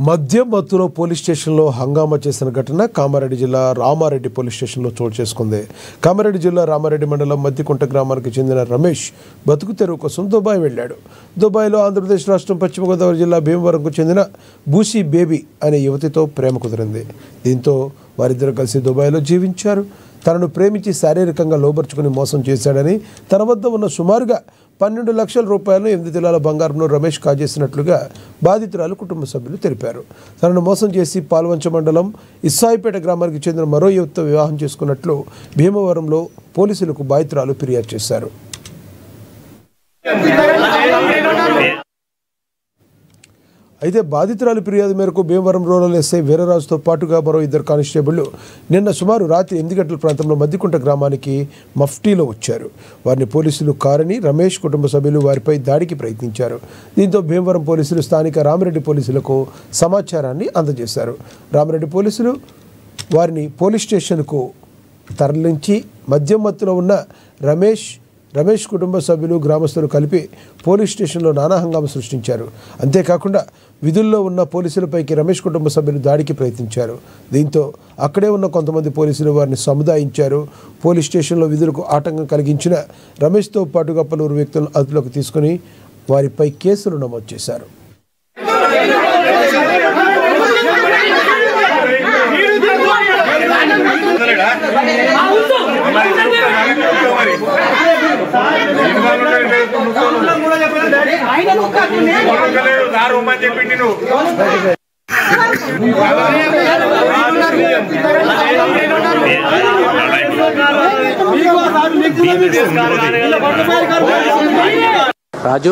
మద్యం మత్తులో పోలీస్ స్టేషన్లో హంగామా చేసిన ఘటన కామారెడ్డి జిల్లా రామారెడ్డి పోలీస్ స్టేషన్లో చోటు చేసుకుంది. కామారెడ్డి జిల్లా రామారెడ్డి మండలం మద్దికుంట గ్రామానికి చెందిన రమేష్ బతుకు తెరువు కోసం దుబాయ్ వెళ్ళాడు. దుబాయ్లో ఆంధ్రప్రదేశ్ రాష్ట్రం పశ్చిమ గోదావరి జిల్లా భీమవరంకు చెందిన బూసీ బేబీ అనే యువతితో ప్రేమ కుదిరింది. దీంతో వారిద్దరూ కలిసి దుబాయ్లో జీవించారు. తనను ప్రేమించి శారీరకంగా లోబర్చుకుని మోసం చేశాడని, తన వద్ద ఉన్న సుమారుగా 12 లక్షల రూపాయలను 8 తులాల బంగారంను రమేష్ కాజేసినట్లుగా బాధితురాలు కుటుంబ సభ్యులు తెలిపారు. తనను మోసం చేసి పాల్వంచ మండలం ఇస్సాయిపేట గ్రామానికి చెందిన మరో యువతితో వివాహం చేసుకున్నట్లు భీమవరంలో పోలీసులకు బాధితురాలు ఫిర్యాదు చేశారు. అయితే బాధితురాలి ఫిర్యాదు మేరకు భీమవరం రూరల్ ఎస్ఐ వీరరాజుతో పాటుగా మరో 2 కానిస్టేబుళ్లు నిన్న సుమారు రాత్రి 8 గంటల ప్రాంతంలో మద్దికుంట గ్రామానికి మఫ్టీలో వచ్చారు. వారిని పోలీసులు కారని రమేష్ కుటుంబ సభ్యులు వారిపై దాడికి ప్రయత్నించారు. దీంతో భీమవరం పోలీసులు స్థానిక రామిరెడ్డి పోలీసులకు సమాచారాన్ని అందజేశారు. రామిరెడ్డి పోలీసులు వారిని పోలీస్ స్టేషన్కు తరలించి మద్యం మత్తులో ఉన్న రమేష్ కుటుంబ సభ్యులు గ్రామస్తులు కలిపి పోలీస్ స్టేషన్లో నానా హంగామా సృష్టించారు. అంతేకాకుండా విధుల్లో ఉన్న పోలీసులపైకి రమేష్ కుటుంబ సభ్యులు దాడికి ప్రయత్నించారు. దీంతో అక్కడే ఉన్న కొంతమంది పోలీసులు వారిని సముదాయించారు. పోలీస్ స్టేషన్లో విధులకు ఆటంకం కలిగించిన రమేష్తో పాటుగా పలువురు వ్యక్తులను అదుపులోకి తీసుకుని వారిపై కేసులు నమోదు చేశారు. రాజు